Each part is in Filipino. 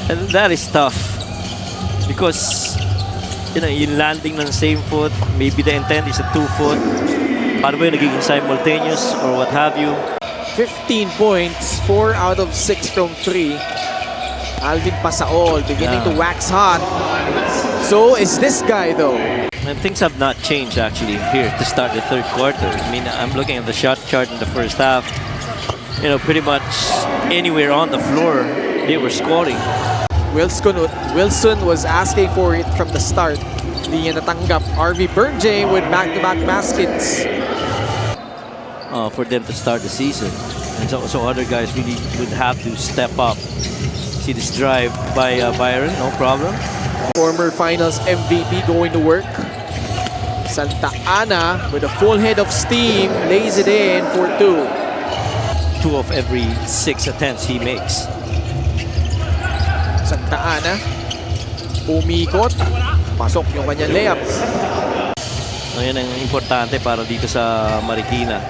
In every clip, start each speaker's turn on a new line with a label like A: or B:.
A: And that is tough. Because, you know, yung landing ng same foot, maybe the intent is a 2 foot. Paano ba yung nagiging simultaneous or what have you?
B: 15 points, 4 out of 6 from 3. Alvin Pasaol beginning to wax hot. So is this guy though.
A: And things have not changed actually here to start the third quarter. I mean, I'm looking at the shot chart in the first half. You know, pretty much anywhere on the floor, they were scoring.
B: Wilson was asking for it from the start. Hindi niya natanggap. RV Burnjay with back-to-back baskets.
A: For them to start the season. And so other guys really would have to step up. See this drive by Byron, no problem.
B: Former finals MVP going to work. Santa Ana with a full head of steam lays it in for 2.
A: 2 of every 6 attempts he makes.
B: Santa Ana umikot. Pasok yung kanyang layup.
A: Ngayon ang importante para dito sa Marikina.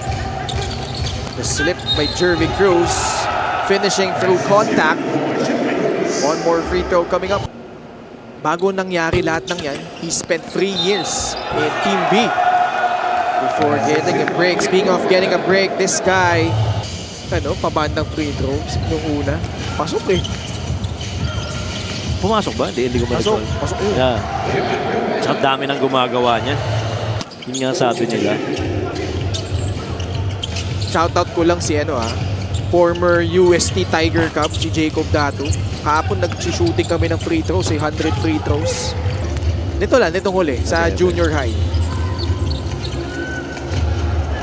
B: The slip by Jervy Cruz, finishing through contact. One more free throw coming up. Bago nangyari lahat ng yan, he spent 3 years in Team B before getting a break. Speaking of getting a break, this guy, pabandang free throw nung una. Pasok eh.
A: Pumasok ba? Hindi ko ma-recall.
B: Pasok yun.
A: Yeah. Tsaka dami nang gumagawa niya. Yun nga sabi nila.
B: Shoutout ko lang si former UST Tiger Cup, si Jacob Datu. Kahapon nag-shooting kami ng free throws, 100 free throws. Nitong huli, sa junior high.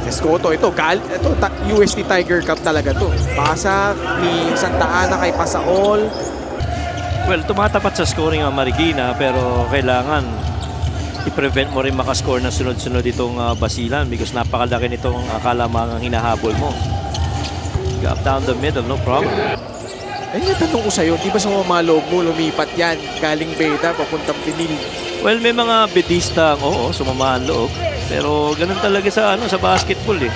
B: Escoto, ito UST Tiger Cup talaga to. Pasa ni Santa Ana kay Pasaol.
A: Well, tumatapat sa scoring ang Marikina pero kailangan i-prevent mo rin makascore ng sunod-sunod itong Basilan because napakalaki nitong kalamangang hinahabol mo. Up down the middle, no problem.
B: Ay, natanong ko sa'yo, di ba sa mga loob mo lumipat yan galing Beda papuntang Pinil?
A: Well, may mga bedista sumama ang loob. Pero ganun talaga sa basketball eh.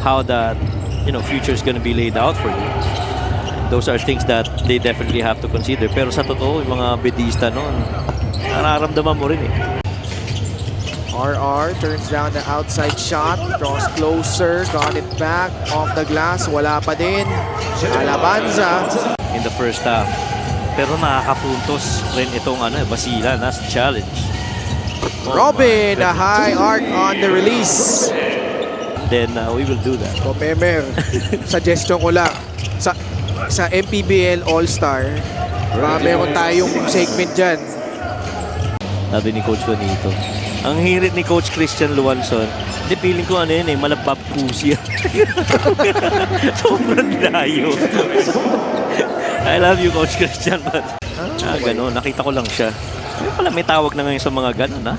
A: How that, future is gonna be laid out for you. Those are things that they definitely have to consider. Pero sa totoo, yung mga bedista noon, nararamdaman mo rin eh.
B: RR turns down the outside shot, draws closer, got it back, off the glass, wala pa din. Alabanza.
A: In the first half. Pero nakakapuntos rin itong Basilan as challenge.
B: Robin, a high arc on the release.
A: Then we will do that.
B: Memer, suggestion ko lang. Sa MPBL All-Star, meron tayong segment dyan.
A: Sabi ni Coach Juanito. Ang hirit ni Coach Christian Luanson, hindi feeling ko malabab pusi. Sobrang dayo. I love you, Coach Christian, but gano'n, nakita ko lang siya. Pala may tawag na ngayon sa mga gano'n, ha?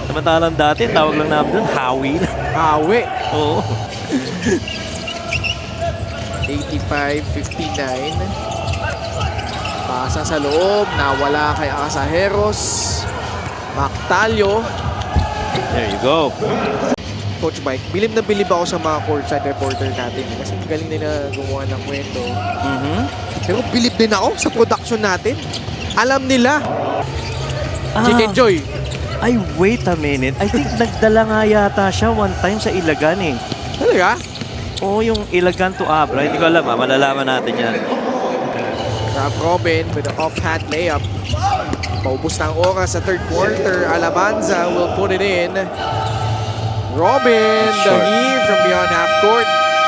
A: Samantalang dati, tawag lang namin doon, hawi.
B: Hawi.
A: Oo.
B: 85-59. Pasa sa loob, nawala kay Acasajeros. Mactalio.
A: There you go.
B: Coach Mike, bilib na bilib ako sa mga courtside reporter natin kasi galing nila gumawa ng kwento. Pero bilib din ako sa production natin. Alam nila. Chicken Joy.
A: Ay, wait a minute. I think nagdala nga yata siya one time sa Ilagan eh.
B: Talaga?
A: Oo, yung Ilagan to Abra. Hindi ko alam malalaman natin yan.
B: Ralph Robin with an off-hand layup. Paubos na ang oras sa third quarter. Alabanza will put it in. Robin, the heave from beyond half court.